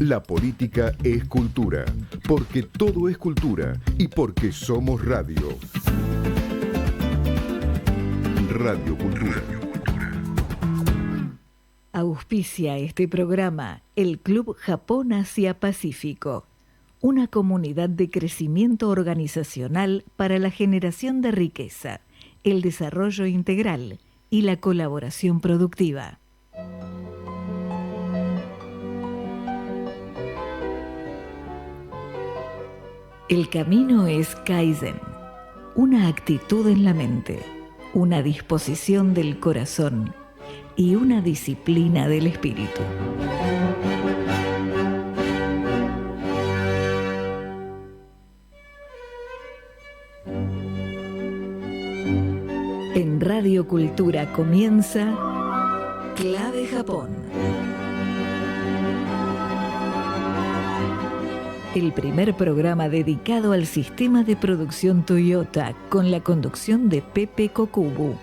La política es cultura, porque todo es cultura y porque somos radio. Radio Cultura. Auspicia este programa el Club Japón Asia Pacífico, una comunidad de crecimiento organizacional para la generación de riqueza, el desarrollo integral y la colaboración productiva. El camino es Kaizen, una actitud en la mente, una disposición del corazón y una disciplina del espíritu. En Radio Cultura comienza Clave Japón. El primer programa dedicado al sistema de producción Toyota con la conducción de Pepe Kokubu.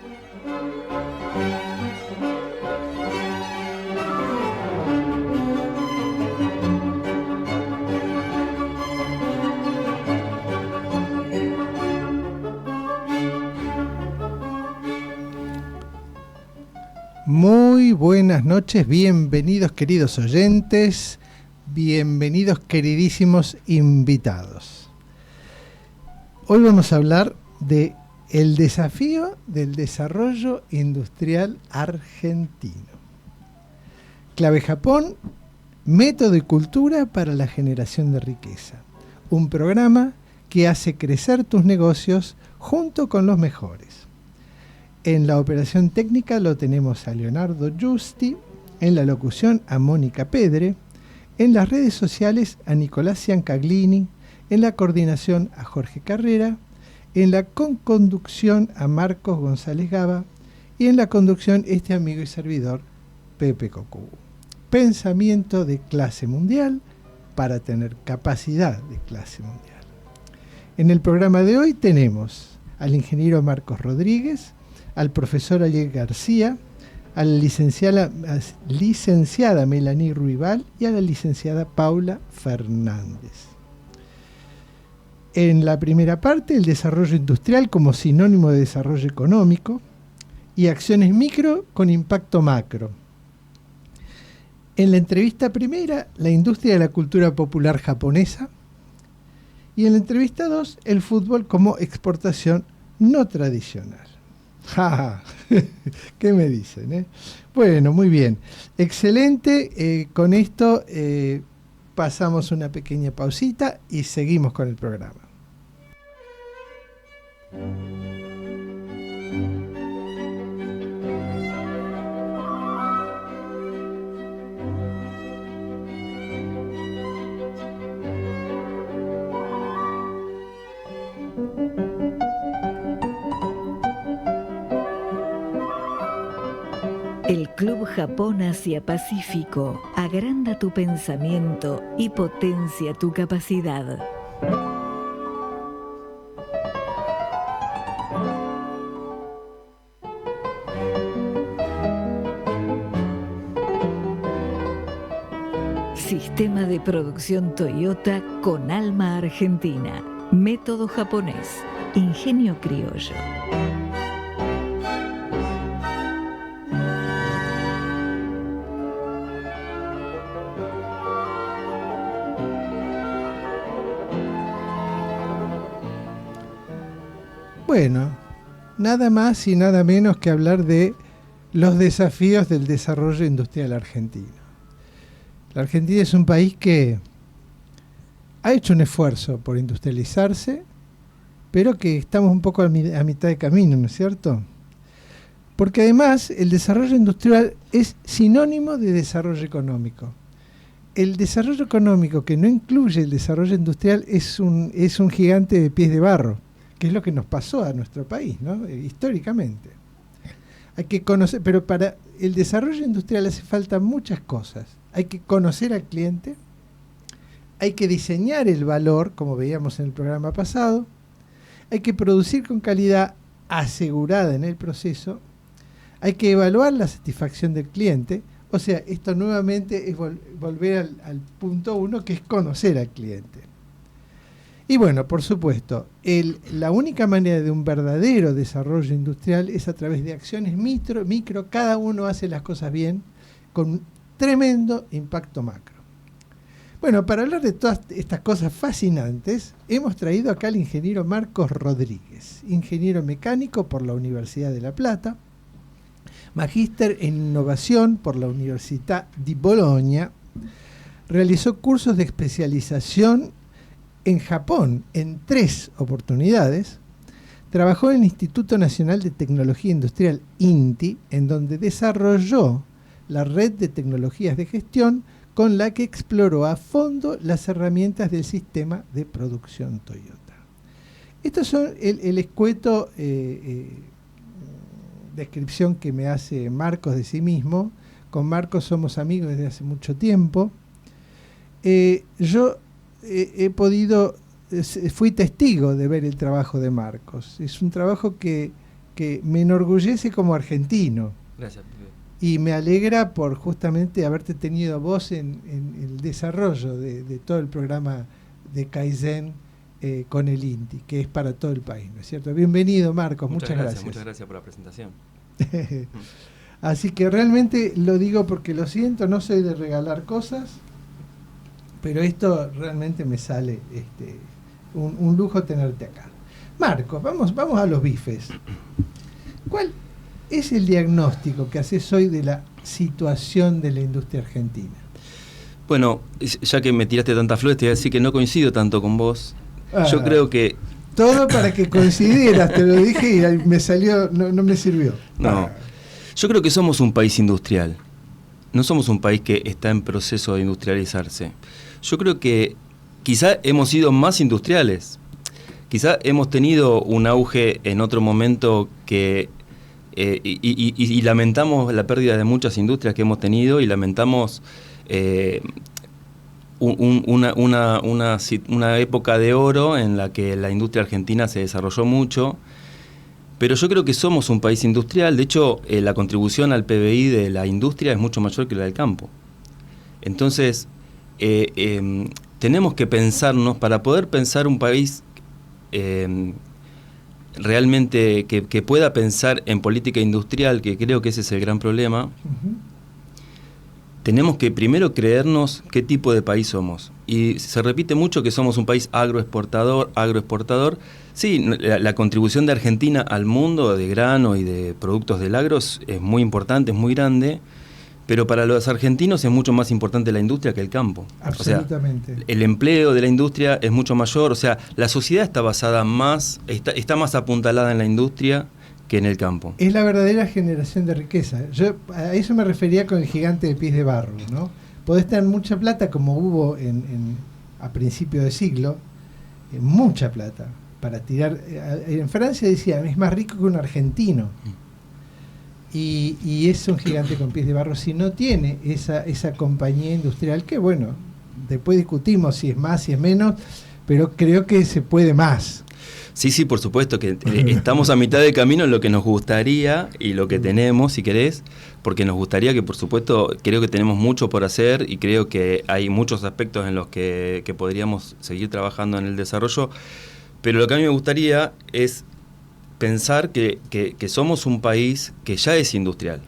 Muy buenas noches, bienvenidos queridos oyentes. Bienvenidos queridísimos invitados. Hoy vamos a hablar de el desafío del desarrollo industrial argentino. Clave Japón, método y cultura para la generación de riqueza. Un programa que hace crecer tus negocios junto con los mejores. En la operación técnica lo tenemos a Leonardo Giusti, en la locución a Mónica Pedre, en las redes sociales a Nicolás Ciancaglini, en la coordinación a Jorge Carrera, en la conducción a Marcos González Gaba y en la conducción este amigo y servidor Pepe Kokubu. Pensamiento de clase mundial para tener capacidad de clase mundial. En el programa de hoy tenemos al ingeniero Marcos Rodríguez, al profesor Ariel García, a la licenciada Melanie Ruibal y a la licenciada Paula Fernández. En la primera parte, el desarrollo industrial como sinónimo de desarrollo económico y acciones micro con impacto macro. En la entrevista primera, la industria de la cultura popular japonesa. Y en la entrevista 2, el fútbol como exportación no tradicional. ¡Ja! ¿Qué me dicen? Bueno, muy bien. Excelente. Con esto pasamos una pequeña pausita y seguimos con el programa. El Club Japón Asia Pacífico agranda tu pensamiento y potencia tu capacidad. Sistema de producción Toyota con alma argentina. Método japonés. Ingenio criollo. Bueno, nada más y nada menos que hablar de los desafíos del desarrollo industrial argentino. La Argentina es un país que ha hecho un esfuerzo por industrializarse, pero que estamos un poco a mitad de camino, ¿no es cierto? Porque además el desarrollo industrial es sinónimo de desarrollo económico. El desarrollo económico que no incluye el desarrollo industrial es un gigante de pies de barro, que es lo que nos pasó a nuestro país, ¿no? Históricamente. Hay que conocer, pero para el desarrollo industrial hace falta muchas cosas. Hay que conocer al cliente, hay que diseñar el valor, como veíamos en el programa pasado, hay que producir con calidad asegurada en el proceso, hay que evaluar la satisfacción del cliente, O sea, esto nuevamente es volver al punto 1, que es conocer al cliente. Y bueno, por supuesto, la única manera de un verdadero desarrollo industrial es a través de acciones micro, cada uno hace las cosas bien, con tremendo impacto macro. Bueno, para hablar de todas estas cosas fascinantes, hemos traído acá al ingeniero Marcos Rodríguez, ingeniero mecánico por la Universidad de La Plata, magíster en innovación por la Università di Bologna, realizó cursos de especialización en Japón en 3 oportunidades, trabajó en el Instituto Nacional de Tecnología Industrial INTI, en donde desarrolló la red de tecnologías de gestión con la que exploró a fondo las herramientas del sistema de producción Toyota. Estos son el escueto descripción que me hace Marcos de sí mismo. Con Marcos somos amigos desde hace mucho tiempo. Yo fui testigo de ver el trabajo de Marcos. Es un trabajo que me enorgullece como argentino. Gracias. Y me alegra por justamente haberte tenido vos en el desarrollo de todo el programa de Kaizen con el INTI, que es para todo el país, ¿no es cierto? Bienvenido, Marcos, muchas gracias. Muchas gracias por la presentación. Así que realmente lo digo porque lo siento, no soy de regalar cosas, pero esto realmente me sale un lujo tenerte acá. Marcos, vamos a los bifes. ¿Cuál es el diagnóstico que haces hoy de la situación de la industria argentina? Bueno, ya que me tiraste tantas flores, te voy a decir que no coincido tanto con vos. Yo creo que... Todo para que coincidieras, te lo dije y me salió, no me sirvió. No, yo creo que somos un país industrial. No somos un país que está en proceso de industrializarse. Yo creo que quizá hemos sido más industriales. Quizá hemos tenido un auge en otro momento que... y lamentamos la pérdida de muchas industrias que hemos tenido y lamentamos una época de oro en la que la industria argentina se desarrolló mucho, pero yo creo que somos un país industrial. De hecho, la contribución al PBI de la industria es mucho mayor que la del campo. Entonces, tenemos que pensarnos, para poder pensar un país realmente que pueda pensar en política industrial, que creo que ese es el gran problema. Tenemos que primero creernos qué tipo de país somos. Y se repite mucho que somos un país agroexportador. Sí, la contribución de Argentina al mundo de grano y de productos del agro es muy importante, es muy grande, pero para los argentinos es mucho más importante la industria que el campo. Absolutamente. O sea, el empleo de la industria es mucho mayor, o sea, la sociedad está basada está más apuntalada en la industria que en el campo. Es la verdadera generación de riqueza. Yo a eso me refería con el gigante de pies de barro, ¿no? Podés tener mucha plata, como hubo a principios de siglo, mucha plata para tirar. En Francia decían, es más rico que un argentino. Y es un gigante con pies de barro si no tiene esa compañía industrial que, bueno, después discutimos si es más, si es menos, pero creo que se puede más. Sí, por supuesto que estamos a mitad de camino en lo que nos gustaría y lo que tenemos, si querés, porque nos gustaría que, por supuesto, creo que tenemos mucho por hacer y creo que hay muchos aspectos en los que podríamos seguir trabajando en el desarrollo, pero lo que a mí me gustaría es pensar que somos un país que ya es industrial.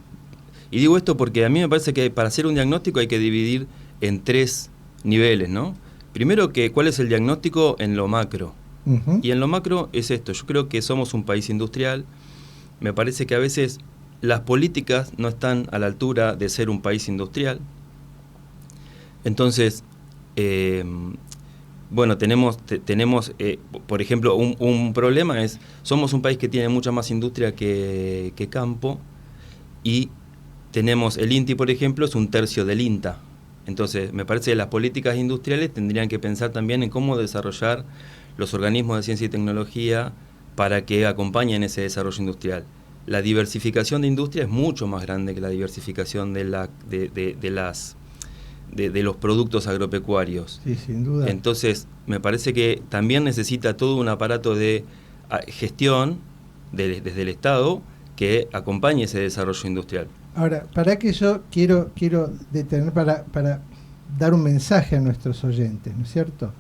Y digo esto porque a mí me parece que para hacer un diagnóstico hay que dividir en 3 niveles, ¿no? Primero, ¿cuál es el diagnóstico en lo macro? Y en lo macro es esto: yo creo que somos un país industrial. Me parece que a veces las políticas no están a la altura de ser un país industrial. Entonces, bueno, tenemos por ejemplo, un problema es, somos un país que tiene mucha más industria que campo, y tenemos el INTI, por ejemplo, es 1/3 del INTA. Entonces, me parece que las políticas industriales tendrían que pensar también en cómo desarrollar los organismos de ciencia y tecnología para que acompañen ese desarrollo industrial. La diversificación de industria es mucho más grande que la diversificación de los productos agropecuarios. Sí, sin duda. Entonces, me parece que también necesita todo un aparato de gestión desde el Estado que acompañe ese desarrollo industrial. Ahora, para que yo quiero detener para dar un mensaje a nuestros oyentes, ¿no es cierto?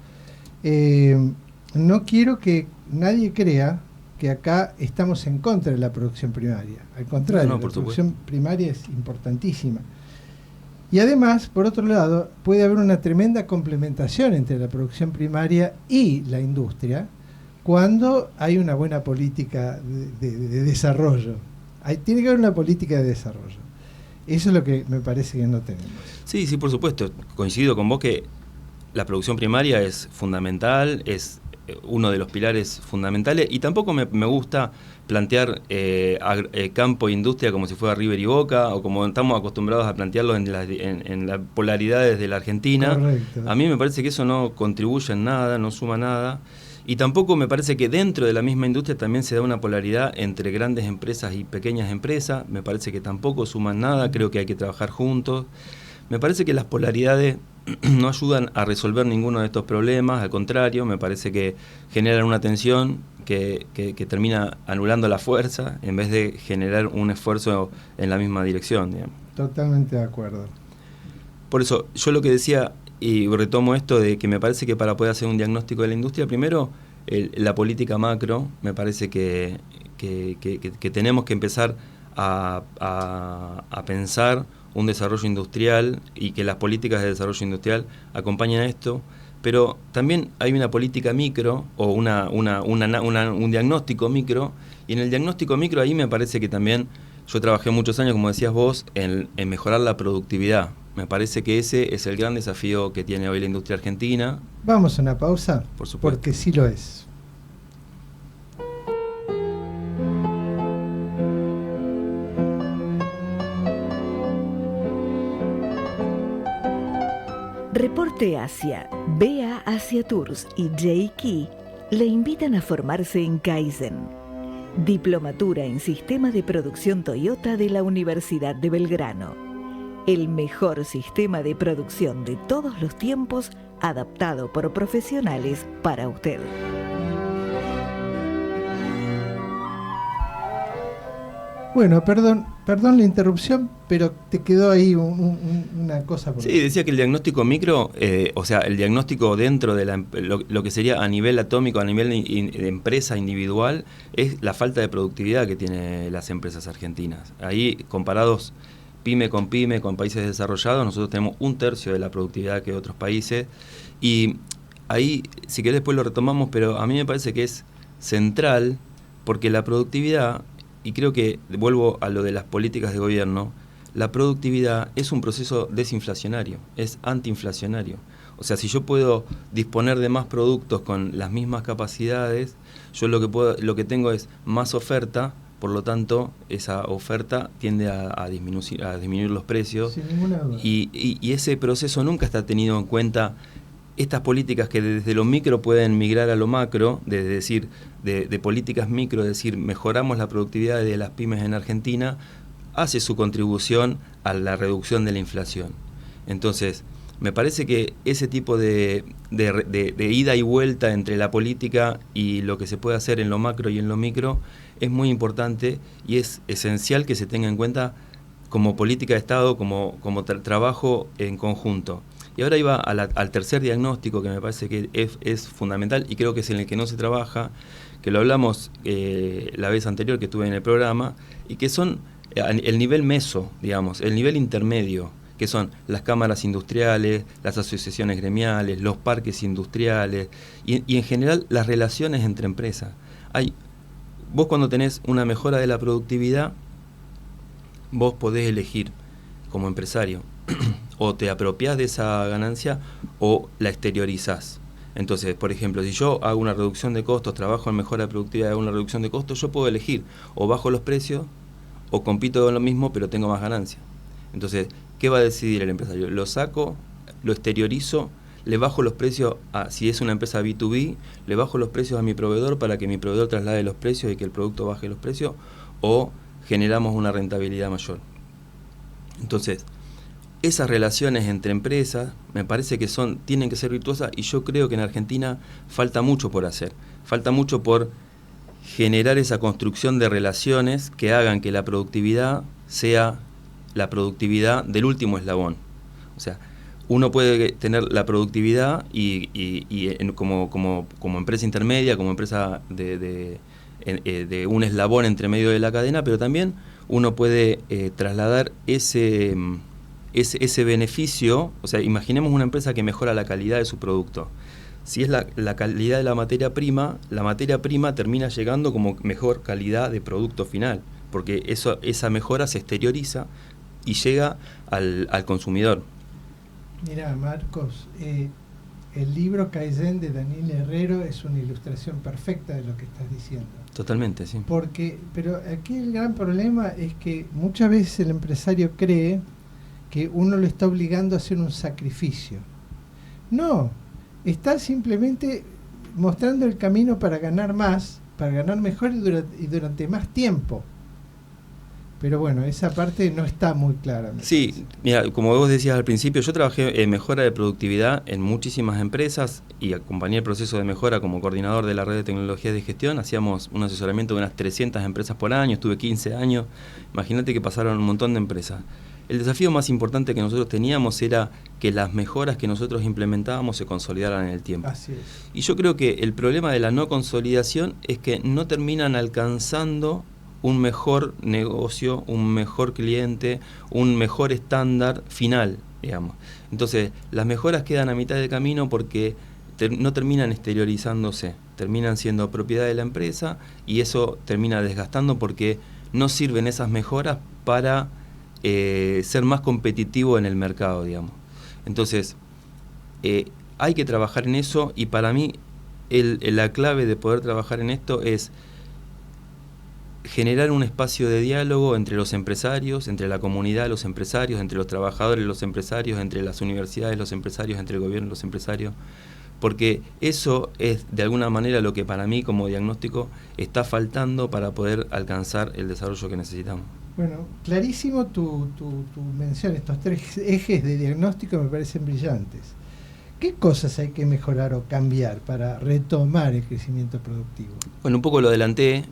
No quiero que nadie crea que acá estamos en contra de la producción primaria. Al contrario, la producción primaria es importantísima. Y además, por otro lado, puede haber una tremenda complementación entre la producción primaria y la industria cuando hay una buena política de desarrollo. Tiene que haber una política de desarrollo. Eso es lo que me parece que no tenemos. Sí, por supuesto. Coincido con vos que la producción primaria es fundamental, es uno de los pilares fundamentales, y tampoco me gusta plantear campo e industria como si fuera River y Boca, o como estamos acostumbrados a plantearlo en las polaridades de la Argentina. Correcto. A mí me parece que eso no contribuye en nada, no suma nada. Y tampoco me parece que dentro de la misma industria también se da una polaridad entre grandes empresas y pequeñas empresas. Me parece que tampoco suman nada, creo que hay que trabajar juntos. Me parece que las polaridades no ayudan a resolver ninguno de estos problemas, al contrario, me parece que generan una tensión que termina anulando la fuerza en vez de generar un esfuerzo en la misma dirección, digamos. Totalmente de acuerdo. Por eso, yo lo que decía, y retomo esto de que me parece que para poder hacer un diagnóstico de la industria, primero, la política macro, me parece que tenemos que empezar a pensar un desarrollo industrial y que las políticas de desarrollo industrial acompañen a esto, pero también hay una política micro o un diagnóstico micro, y en el diagnóstico micro ahí me parece que también yo trabajé muchos años, como decías vos, en mejorar la productividad. Me parece que ese es el gran desafío que tiene hoy la industria argentina. Vamos a una pausa, por supuesto, porque sí lo es. Reporte Asia, BA Asia Tours y J-Key le invitan a formarse en Kaizen, Diplomatura en Sistema de Producción Toyota de la Universidad de Belgrano. El mejor sistema de producción de todos los tiempos, adaptado por profesionales para usted. Bueno, perdón la interrupción, pero te quedó ahí una cosa por Sí, decía que el diagnóstico micro, o sea, el diagnóstico dentro de lo que sería a nivel atómico, a nivel de empresa individual, es la falta de productividad que tienen las empresas argentinas. Ahí, comparados pyme, con países desarrollados, nosotros tenemos 1/3 de la productividad que otros países, y ahí, si querés después lo retomamos, pero a mí me parece que es central, porque la productividad, y creo que vuelvo a lo de las políticas de gobierno, la productividad es un proceso desinflacionario, es antiinflacionario. O sea, si yo puedo disponer de más productos con las mismas capacidades, yo lo que tengo es más oferta, por lo tanto, esa oferta tiende a disminuir los precios. Sin ninguna duda. Y ese proceso nunca está tenido en cuenta. Estas políticas que desde lo micro pueden migrar a lo macro, de decir, de políticas micro, es decir, mejoramos la productividad de las pymes en Argentina, hace su contribución a la reducción de la inflación. Entonces, me parece que ese tipo de ida y vuelta entre la política y lo que se puede hacer en lo macro y en lo micro es muy importante, y es esencial que se tenga en cuenta como política de Estado, como trabajo en conjunto. Y ahora iba al tercer diagnóstico, que me parece que es fundamental, y creo que es en el que no se trabaja, que lo hablamos la vez anterior que estuve en el programa, y que son el nivel meso, digamos, el nivel intermedio, que son las cámaras industriales, las asociaciones gremiales, los parques industriales, y en general las relaciones entre empresas. Vos cuando tenés una mejora de la productividad, vos podés elegir como empresario o te apropiás de esa ganancia o la exteriorizás. Entonces, por ejemplo, si yo hago una reducción de costos, trabajo en mejora de productividad y hago una reducción de costos, yo puedo elegir o bajo los precios o compito con lo mismo pero tengo más ganancia. Entonces, ¿qué va a decidir el empresario? ¿Lo saco, lo exteriorizo, le bajo los precios si es una empresa B2B, le bajo los precios a mi proveedor para que mi proveedor traslade los precios y que el producto baje los precios, o generamos una rentabilidad mayor? Entonces, esas relaciones entre empresas me parece que tienen que ser virtuosas, y yo creo que en Argentina falta mucho por hacer. Falta mucho por generar esa construcción de relaciones que hagan que la productividad sea la productividad del último eslabón. O sea, uno puede tener la productividad como empresa intermedia, como empresa de un eslabón entre medio de la cadena, pero también uno puede trasladar ese beneficio. O sea, imaginemos una empresa que mejora la calidad de su producto. Si es la calidad de la materia prima termina llegando como mejor calidad de producto final, porque esa mejora se exterioriza y llega al consumidor. Mira, Marcos, el libro Kaizen de Daniel Herrero es una ilustración perfecta de lo que estás diciendo. Totalmente, sí. Pero aquí el gran problema es que muchas veces el empresario cree que uno lo está obligando a hacer un sacrificio. No, está simplemente mostrando el camino para ganar más, para ganar mejor y durante más tiempo. Pero bueno, esa parte no está muy clara. Sí, mira, como vos decías al principio, yo trabajé en mejora de productividad en muchísimas empresas y acompañé el proceso de mejora como coordinador de la red de tecnologías de gestión. Hacíamos un asesoramiento de unas 300 empresas por año, estuve 15 años. Imagínate que pasaron un montón de empresas. El desafío más importante que nosotros teníamos era que las mejoras que nosotros implementábamos se consolidaran en el tiempo. Así es. Y yo creo que el problema de la no consolidación es que no terminan alcanzando un mejor negocio, un mejor cliente, un mejor estándar final, digamos. Entonces, las mejoras quedan a mitad del camino porque no terminan exteriorizándose, terminan siendo propiedad de la empresa y eso termina desgastando porque no sirven esas mejoras para ser más competitivo en el mercado, digamos. Entonces, hay que trabajar en eso y para mí la clave de poder trabajar en esto es generar un espacio de diálogo entre los empresarios, entre la comunidad de los empresarios, entre los trabajadores los empresarios, entre las universidades los empresarios, entre el gobierno los empresarios, porque eso es de alguna manera lo que para mí como diagnóstico está faltando para poder alcanzar el desarrollo que necesitamos. Bueno, clarísimo tu mención, estos 3 ejes de diagnóstico me parecen brillantes. ¿Qué cosas hay que mejorar o cambiar para retomar el crecimiento productivo? Bueno, un poco lo adelanté,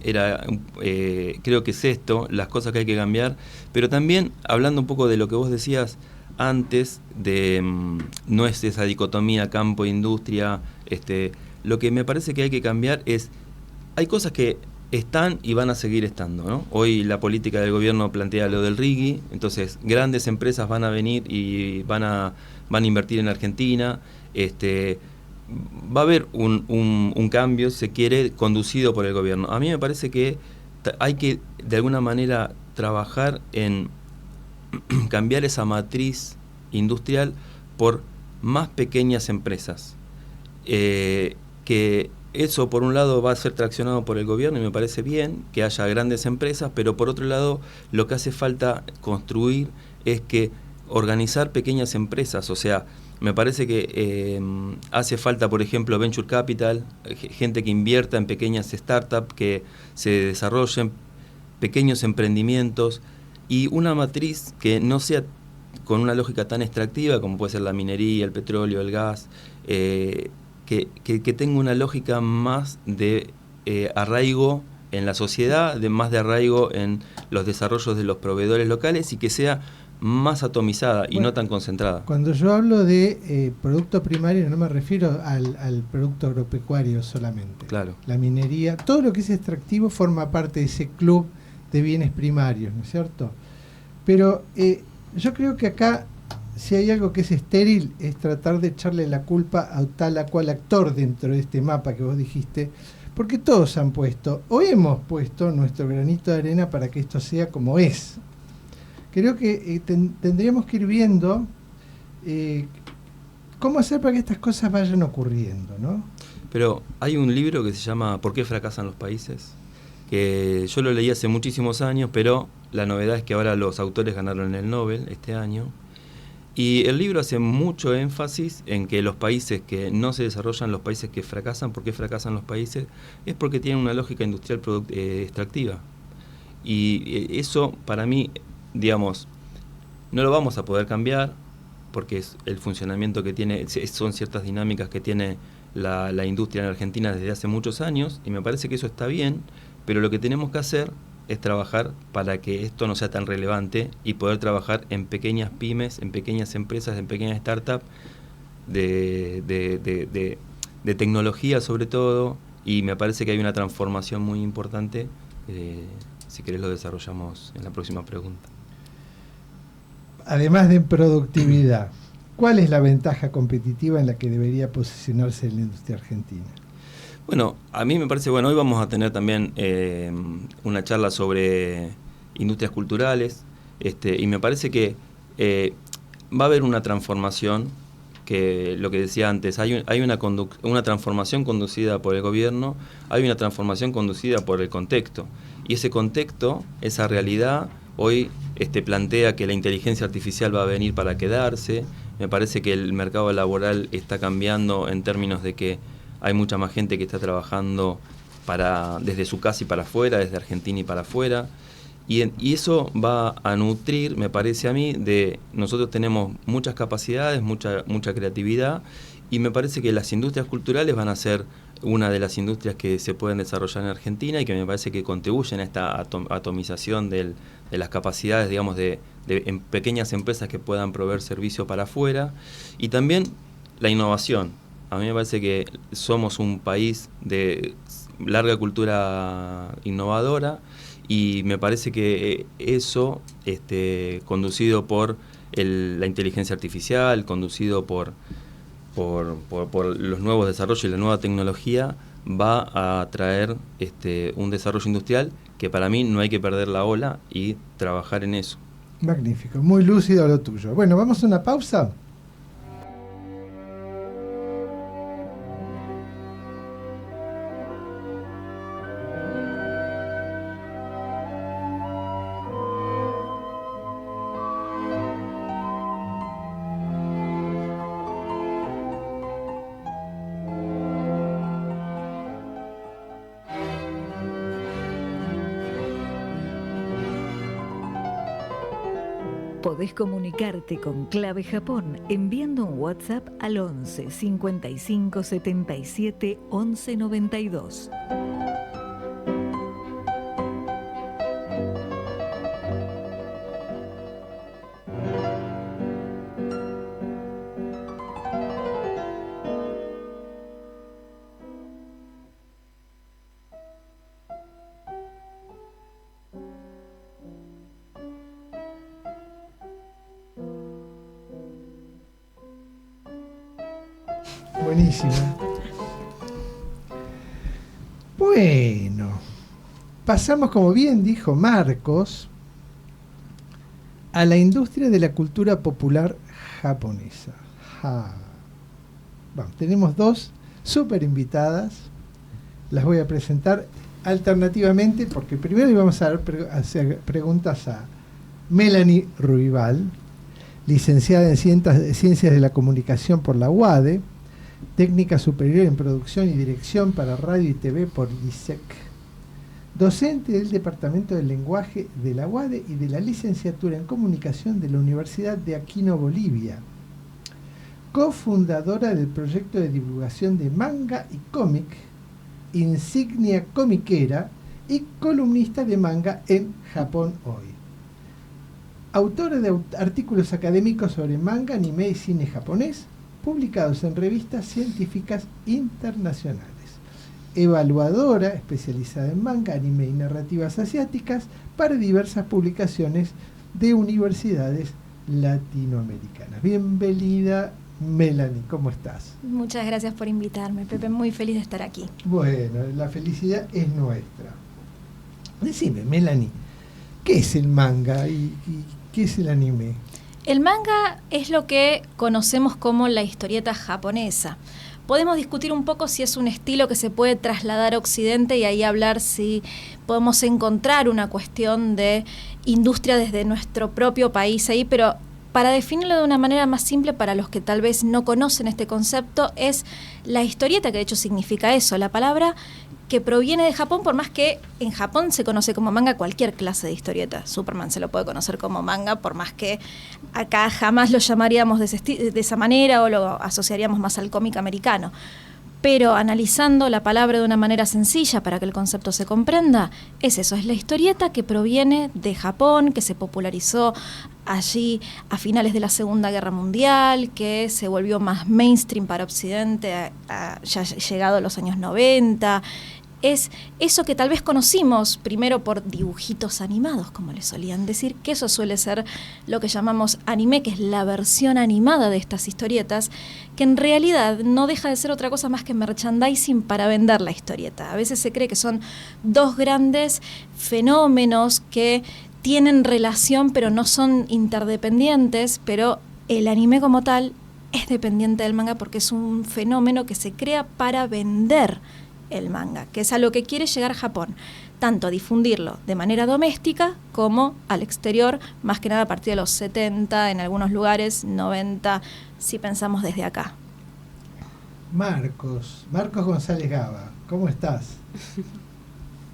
creo que es esto, las cosas que hay que cambiar, pero también hablando un poco de lo que vos decías antes, no es esa dicotomía campo-industria, lo que me parece que hay que cambiar es, hay cosas que están y van a seguir estando, ¿no? Hoy la política del gobierno plantea lo del RIGI, entonces grandes empresas van a venir y van a invertir en Argentina. Va a haber un cambio, se quiere, conducido por el gobierno. A mí me parece que hay que de alguna manera trabajar en cambiar esa matriz industrial por más pequeñas empresas, que eso por un lado va a ser traccionado por el gobierno y me parece bien que haya grandes empresas, pero por otro lado lo que hace falta construir es que organizar pequeñas empresas, o sea, me parece que hace falta, por ejemplo, venture capital, gente que invierta en pequeñas startups, que se desarrollen pequeños emprendimientos y una matriz que no sea con una lógica tan extractiva como puede ser la minería, el petróleo, el gas, que tenga una lógica más de arraigo en la sociedad, más de arraigo en los desarrollos de los proveedores locales y que sea más atomizada y no tan concentrada. Cuando yo hablo de producto primario no me refiero al producto agropecuario solamente. Claro. La minería, todo lo que es extractivo forma parte de ese club de bienes primarios, ¿no es cierto? Pero yo creo que acá, si hay algo que es estéril, es tratar de echarle la culpa a tal a cual actor dentro de este mapa que vos dijiste, porque todos han puesto, o hemos puesto nuestro granito de arena para que esto sea como es. Creo que tendríamos que ir viendo cómo hacer para que estas cosas vayan ocurriendo, ¿no? Pero hay un libro que se llama ¿Por qué fracasan los países? Que yo lo leí hace muchísimos años, pero la novedad es que ahora los autores ganaron el Nobel este año. Y el libro hace mucho énfasis en que los países que no se desarrollan, los países que fracasan, ¿por qué fracasan los países? Es porque tienen una lógica industrial extractiva. Y eso, para mí, digamos, no lo vamos a poder cambiar porque es el funcionamiento que tiene, son ciertas dinámicas que tiene la industria en Argentina desde hace muchos años y me parece que eso está bien, pero lo que tenemos que hacer es trabajar para que esto no sea tan relevante y poder trabajar en pequeñas pymes, en pequeñas empresas, en pequeñas startups de tecnología sobre todo, y me parece que hay una transformación muy importante. Si querés lo desarrollamos en la próxima pregunta. Además de productividad, ¿cuál es la ventaja competitiva en la que debería posicionarse la industria argentina? Bueno, a mí me parece, hoy vamos a tener también una charla sobre industrias culturales, y me parece que va a haber una transformación, que lo que decía antes, hay una transformación conducida por el gobierno, hay una transformación conducida por el contexto, y ese contexto, esa realidad, hoy plantea que la inteligencia artificial va a venir para quedarse. Me parece que el mercado laboral está cambiando en términos de que hay mucha más gente que está trabajando desde su casa y para afuera, desde Argentina y para afuera. Y eso va a nutrir, me parece a mí, nosotros tenemos muchas capacidades, mucha creatividad, y me parece que las industrias culturales van a ser una de las industrias que se pueden desarrollar en Argentina y que me parece que contribuyen a esta atomización de las capacidades, digamos, en pequeñas empresas que puedan proveer servicio para afuera. Y también la innovación. A mí me parece que somos un país de larga cultura innovadora, y me parece que eso, conducido por la inteligencia artificial, conducido por los nuevos desarrollos y la nueva tecnología, va a traer un desarrollo industrial que para mí no hay que perder la ola y trabajar en eso. Magnífico, muy lúcido lo tuyo. Bueno, vamos a una pausa. Podés comunicarte con Clave Japón enviando un WhatsApp al 11 55 77 11 92. Buenísimo. Bueno, pasamos, como bien dijo Marcos, a la industria de la cultura popular japonesa. Bueno, tenemos dos súper invitadas. Las voy a presentar alternativamente porque primero le vamos a hacer preguntas a Melanie Ruibal, licenciada en Ciencias de la Comunicación por la UADE, técnica superior en producción y dirección para radio y TV por LISEC, docente del Departamento del Lenguaje de la UADE y de la licenciatura en Comunicación de la Universidad de Aquino, Bolivia, cofundadora del proyecto de divulgación de manga y cómic Insignia Comiquera y columnista de manga en Japón Hoy. Autora de artículos académicos sobre manga, anime y cine japonés, publicados en revistas científicas internacionales. Evaluadora especializada en manga, anime y narrativas asiáticas para diversas publicaciones de universidades latinoamericanas. Bienvenida, Melanie, ¿cómo estás? Muchas gracias por invitarme, Pepe, muy feliz de estar aquí. Bueno, la felicidad es nuestra. Decime, Melanie, ¿qué es el manga y qué es el anime? El manga es lo que conocemos como la historieta japonesa. Podemos discutir un poco si es un estilo que se puede trasladar a Occidente y ahí hablar si podemos encontrar una cuestión de industria desde nuestro propio país ahí, pero para definirlo de una manera más simple para los que tal vez no conocen este concepto, es la historieta, que de hecho significa eso, la palabra que proviene de Japón, por más que en Japón se conoce como manga cualquier clase de historieta. Superman se lo puede conocer como manga, por más que acá jamás lo llamaríamos de esa manera o lo asociaríamos más al cómic americano. Pero analizando la palabra de una manera sencilla para que el concepto se comprenda, es eso, es la historieta que proviene de Japón, que se popularizó allí a finales de la Segunda Guerra Mundial, que se volvió más mainstream para Occidente ya llegado a los años 90. Es eso que tal vez conocimos primero por dibujitos animados, como le solían decir, que eso suele ser lo que llamamos anime, que es la versión animada de estas historietas, que en realidad no deja de ser otra cosa más que merchandising para vender la historieta. A veces se cree que son dos grandes fenómenos que tienen relación pero no son interdependientes, pero el anime como tal es dependiente del manga porque es un fenómeno que se crea para vender el manga, que es a lo que quiere llegar Japón, tanto a difundirlo de manera doméstica como al exterior, más que nada a partir de los 70, en algunos lugares, 90, si pensamos desde acá. Marcos González Gaba, ¿cómo estás?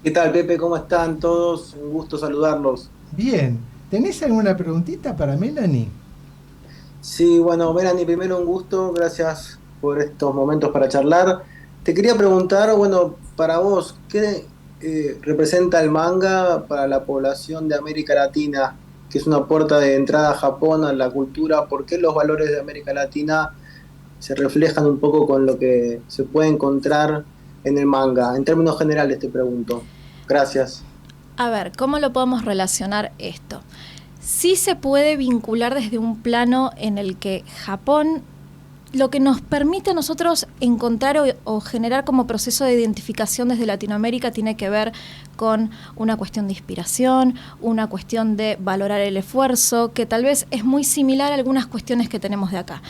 ¿Qué tal, Pepe? ¿Cómo están todos? Un gusto saludarlos. Bien, ¿tenés alguna preguntita para Melanie? Sí, bueno, Melanie, primero un gusto, gracias por estos momentos para charlar. Te quería preguntar, bueno, para vos, ¿qué representa el manga para la población de América Latina, que es una puerta de entrada a Japón, a la cultura? ¿Por qué los valores de América Latina se reflejan un poco con lo que se puede encontrar en el manga? En términos generales te pregunto. Gracias. A ver, ¿cómo lo podemos relacionar esto? Sí se puede vincular desde un plano en el que Japón lo que nos permite a nosotros encontrar o generar como proceso de identificación desde Latinoamérica tiene que ver con una cuestión de inspiración, una cuestión de valorar el esfuerzo, que tal vez es muy similar a algunas cuestiones que tenemos de acá.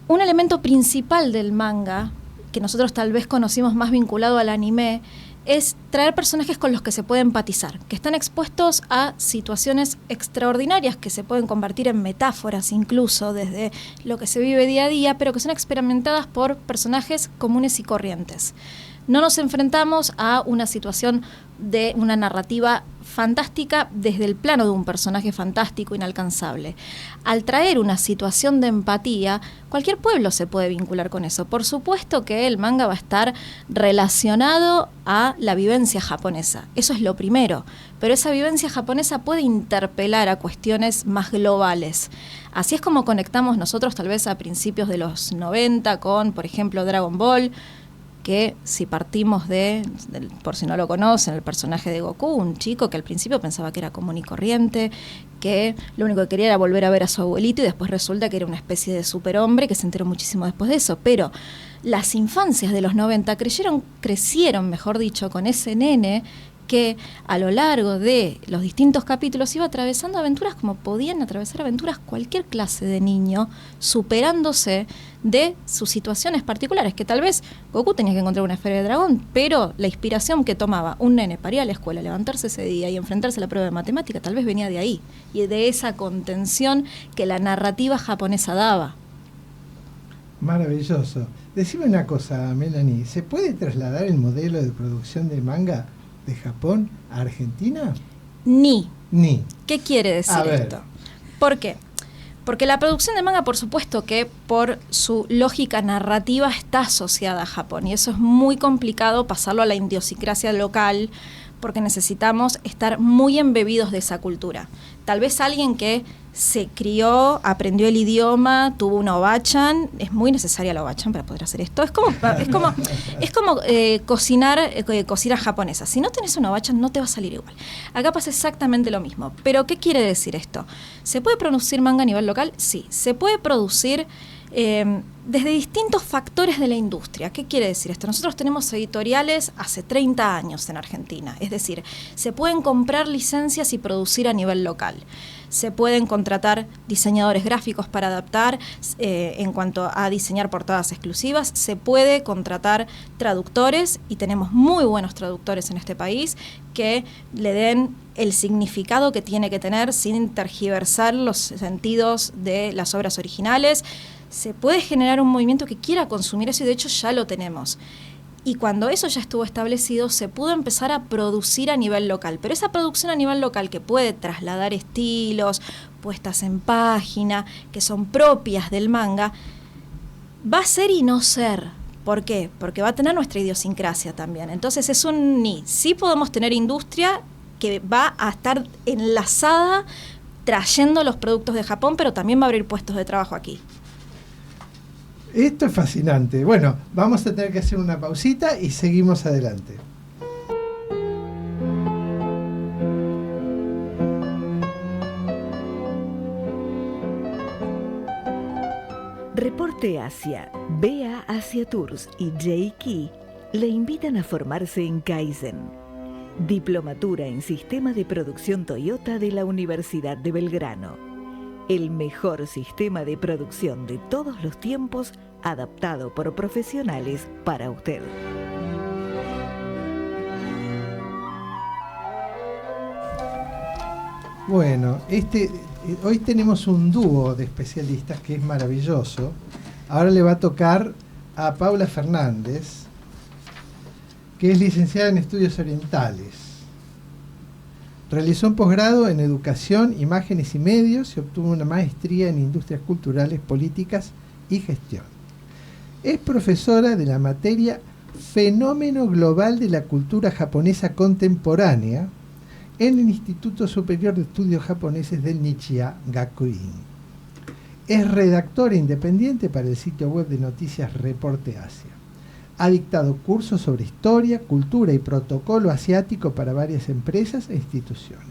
Un elemento principal del manga, que nosotros tal vez conocimos más vinculado al anime, es traer personajes con los que se puede empatizar, que están expuestos a situaciones extraordinarias que se pueden convertir en metáforas incluso desde lo que se vive día a día, pero que son experimentadas por personajes comunes y corrientes. No nos enfrentamos a una situación de una narrativa fantástica desde el plano de un personaje fantástico inalcanzable. Al traer una situación de empatía, cualquier pueblo se puede vincular con eso. Por supuesto que el manga va a estar relacionado a la vivencia japonesa, eso es lo primero, pero esa vivencia japonesa puede interpelar a cuestiones más globales. Así es como conectamos nosotros tal vez a principios de los 90 con, por ejemplo, Dragon Ball, que si partimos por si no lo conocen, el personaje de Goku, un chico que al principio pensaba que era común y corriente, que lo único que quería era volver a ver a su abuelito y después resulta que era una especie de superhombre que se enteró muchísimo después de eso. Pero las infancias de los 90 crecieron, mejor dicho, con ese nene que a lo largo de los distintos capítulos iba atravesando aventuras como podían atravesar aventuras cualquier clase de niño, superándose de sus situaciones particulares, que tal vez Goku tenía que encontrar una esfera de dragón, pero la inspiración que tomaba un nene para ir a la escuela, levantarse ese día y enfrentarse a la prueba de matemática, tal vez venía de ahí, y de esa contención que la narrativa japonesa daba. Maravilloso. Decime una cosa, Melanie, ¿se puede trasladar el modelo de producción de manga de Japón a Argentina? Ni. ¿Qué quiere A decir ver. esto? ¿Por qué? Porque la producción de manga, por supuesto que por su lógica narrativa está asociada a Japón, y eso es muy complicado pasarlo a la idiosincrasia local, porque necesitamos estar muy embebidos de esa cultura. Tal vez alguien que se crió, aprendió el idioma, tuvo una obachan, es muy necesaria la obachan para poder hacer esto. Es como cocinar japonesa. Si no tenés una obachan no te va a salir igual. Acá pasa exactamente lo mismo. Pero ¿qué quiere decir esto? ¿Se puede producir manga a nivel local? Sí. Se puede producir desde distintos factores de la industria. ¿Qué quiere decir esto? Nosotros tenemos editoriales hace 30 años en Argentina, es decir, se pueden comprar licencias y producir a nivel local. Se pueden contratar diseñadores gráficos para adaptar en cuanto a diseñar portadas exclusivas, se puede contratar traductores, y tenemos muy buenos traductores en este país que le den el significado que tiene que tener sin tergiversar los sentidos de las obras originales. Se puede generar un movimiento que quiera consumir eso, y de hecho ya lo tenemos. Y cuando eso ya estuvo establecido, se pudo empezar a producir a nivel local. Pero esa producción a nivel local, que puede trasladar estilos, puestas en página, que son propias del manga, va a ser y no ser. ¿Por qué? Porque va a tener nuestra idiosincrasia también. Entonces es un ni. Sí podemos tener industria que va a estar enlazada trayendo los productos de Japón, pero también va a abrir puestos de trabajo aquí. Esto es fascinante. Bueno, vamos a tener que hacer una pausita y seguimos adelante. Reporte Asia, BA Asia Tours y J-Key le invitan a formarse en Kaizen, Diplomatura en Sistema de Producción Toyota de la Universidad de Belgrano. El mejor sistema de producción de todos los tiempos, adaptado por profesionales para usted. Bueno, hoy tenemos un dúo de especialistas que es maravilloso. Ahora le va a tocar a Paula Fernández, que es licenciada en Estudios Orientales. Realizó un posgrado en Educación, Imágenes y Medios y obtuvo una maestría en Industrias Culturales, Políticas y Gestión. Es profesora de la materia Fenómeno Global de la Cultura Japonesa Contemporánea en el Instituto Superior de Estudios Japoneses del Nichiya Gakuin. Es redactora independiente para el sitio web de noticias Reporte Asia. Ha dictado cursos sobre historia, cultura y protocolo asiático para varias empresas e instituciones.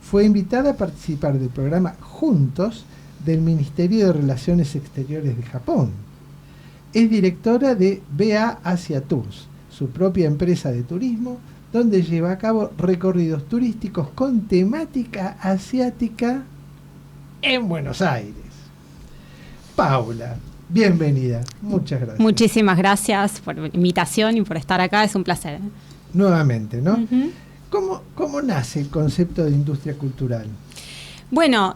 Fue invitada a participar del programa Juntos del Ministerio de Relaciones Exteriores de Japón. Es directora de BA Asia Tours, su propia empresa de turismo, donde lleva a cabo recorridos turísticos con temática asiática en Buenos Aires. Paula, bienvenida. Muchas gracias. Muchísimas gracias por la invitación y por estar acá. Es un placer. Nuevamente, ¿no? Uh-huh. ¿Cómo nace el concepto de industria cultural? Bueno,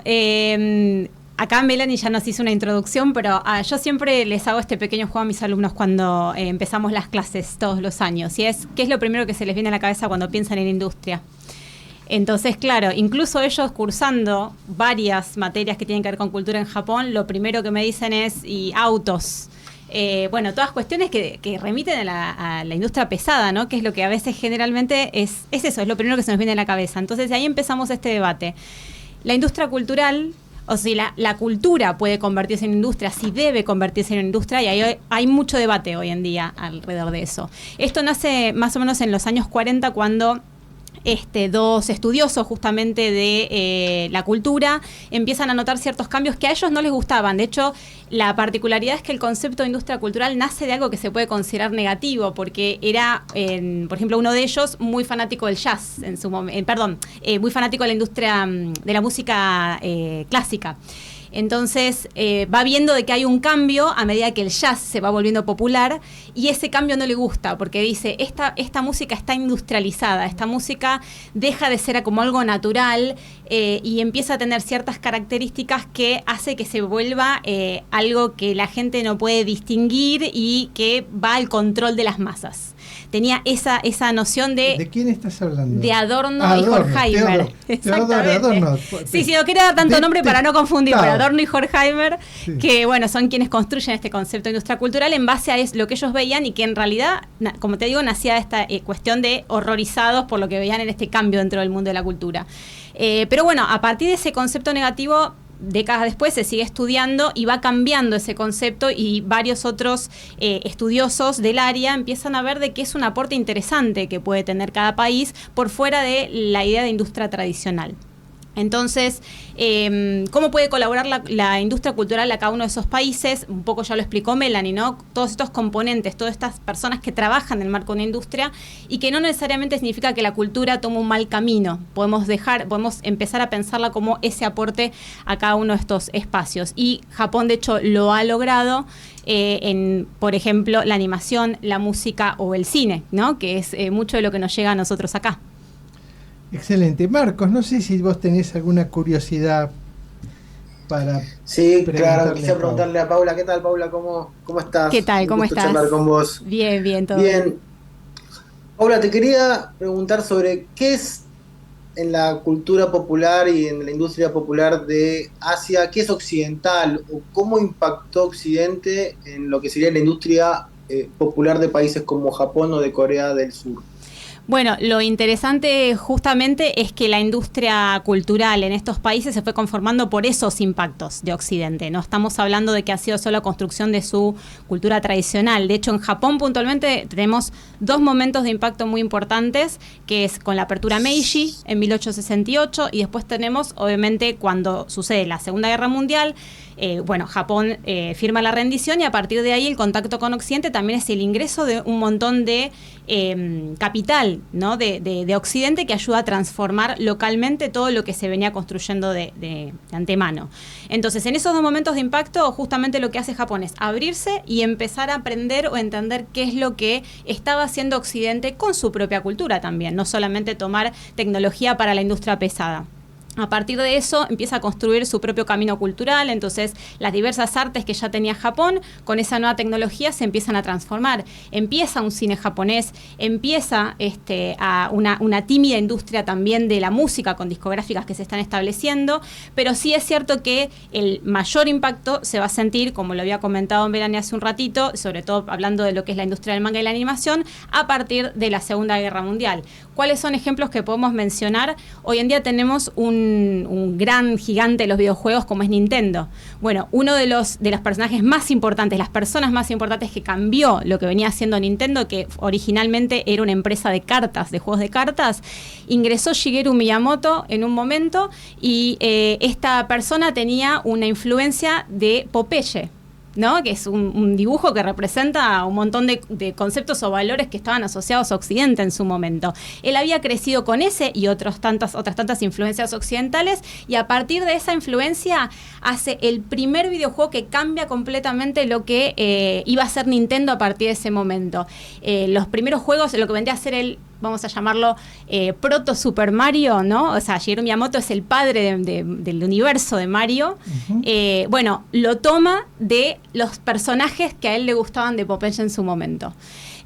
acá Melanie ya nos hizo una introducción, pero yo siempre les hago este pequeño juego a mis alumnos cuando empezamos las clases todos los años. Y es, ¿qué es lo primero que se les viene a la cabeza cuando piensan en industria? Entonces, claro, incluso ellos cursando varias materias que tienen que ver con cultura en Japón, lo primero que me dicen es, y autos. Bueno, todas cuestiones que remiten a la industria pesada, ¿no? Que es lo que a veces generalmente es eso, es lo primero que se nos viene a la cabeza. Entonces, de ahí empezamos este debate. La industria cultural, o sea, la cultura puede convertirse en industria, sí debe convertirse en industria, y hay mucho debate hoy en día alrededor de eso. Esto nace más o menos en los años 40, cuando dos estudiosos justamente de la cultura empiezan a notar ciertos cambios que a ellos no les gustaban. De hecho, la particularidad es que el concepto de industria cultural nace de algo que se puede considerar negativo, porque era, por ejemplo, uno de ellos muy fanático del jazz en su momento, muy fanático de la industria de la música clásica. Entonces va viendo de que hay un cambio a medida que el jazz se va volviendo popular, y ese cambio no le gusta porque dice, esta música está industrializada, esta música deja de ser como algo natural y empieza a tener ciertas características que hace que se vuelva algo que la gente no puede distinguir y que va al control de las masas. Tenía esa noción de... ¿De quién estás hablando? De Adorno y Horkheimer. Exactamente. Adorno. Sí, no quería dar tanto nombre para no confundir, pero Adorno y Horkheimer, sí, que bueno, son quienes construyen este concepto de industria cultural en base a lo que ellos veían, y que en realidad, como te digo, nacía de esta cuestión de horrorizados por lo que veían en este cambio dentro del mundo de la cultura. Pero bueno, a partir de ese concepto negativo, décadas después se sigue estudiando y va cambiando ese concepto, y varios otros estudiosos del área empiezan a ver de que es un aporte interesante que puede tener cada país por fuera de la idea de industria tradicional. Entonces, ¿cómo puede colaborar la industria cultural a cada uno de esos países? Un poco ya lo explicó Melanie, ¿no? Todos estos componentes, todas estas personas que trabajan en el marco de una industria, y que no necesariamente significa que la cultura tome un mal camino. Podemos empezar a pensarla como ese aporte a cada uno de estos espacios. Y Japón, de hecho, lo ha logrado en, por ejemplo, la animación, la música o el cine, ¿no? Que es mucho de lo que nos llega a nosotros acá. Excelente. Marcos, no sé si vos tenés alguna curiosidad para... Sí, claro, quisiera preguntarle a Paula. ¿Qué tal, Paula? ¿Cómo estás? ¿Qué tal? ¿Cómo estás? Charlar con vos. Bien, todo bien. Paula, te quería preguntar sobre qué es en la cultura popular y en la industria popular de Asia, qué es occidental, o cómo impactó Occidente en lo que sería la industria popular de países como Japón o de Corea del Sur? Bueno, lo interesante justamente es que la industria cultural en estos países se fue conformando por esos impactos de Occidente. No estamos hablando de que ha sido solo construcción de su cultura tradicional. De hecho, en Japón puntualmente tenemos dos momentos de impacto muy importantes, que es con la apertura Meiji en 1868 y después tenemos, obviamente, cuando sucede la Segunda Guerra Mundial. Japón firma la rendición y a partir de ahí el contacto con Occidente también es el ingreso de un montón de capital, ¿no? de Occidente que ayuda a transformar localmente todo lo que se venía construyendo de antemano. Entonces, en esos dos momentos de impacto, justamente lo que hace Japón es abrirse y empezar a aprender o entender qué es lo que estaba haciendo Occidente con su propia cultura también, no solamente tomar tecnología para la industria pesada. A partir de eso empieza a construir su propio camino cultural, entonces las diversas artes que ya tenía Japón, con esa nueva tecnología se empiezan a transformar. Empieza un cine japonés, empieza a una tímida industria también de la música con discográficas que se están estableciendo, pero sí es cierto que el mayor impacto se va a sentir, como lo había comentado Melanie hace un ratito, sobre todo hablando de lo que es la industria del manga y la animación, a partir de la Segunda Guerra Mundial. ¿Cuáles son ejemplos que podemos mencionar? Hoy en día tenemos un gran gigante de los videojuegos como es Nintendo. Bueno, uno de los personajes más importantes, las personas más importantes que cambió lo que venía haciendo Nintendo, que originalmente era una empresa de cartas, de juegos de cartas, ingresó Shigeru Miyamoto en un momento y esta persona tenía una influencia de Popeye, ¿no? Que es un dibujo que representa un montón de conceptos o valores que estaban asociados a Occidente en su momento. Él había crecido con ese y otras tantas influencias occidentales y a partir de esa influencia hace el primer videojuego que cambia completamente lo que iba a ser Nintendo a partir de ese momento. Los primeros juegos, lo que vendría a ser vamos a llamarlo proto Super Mario, ¿no? O sea, Shigeru Miyamoto es el padre del universo de Mario. Uh-huh. Lo toma de los personajes que a él le gustaban de Popeye en su momento.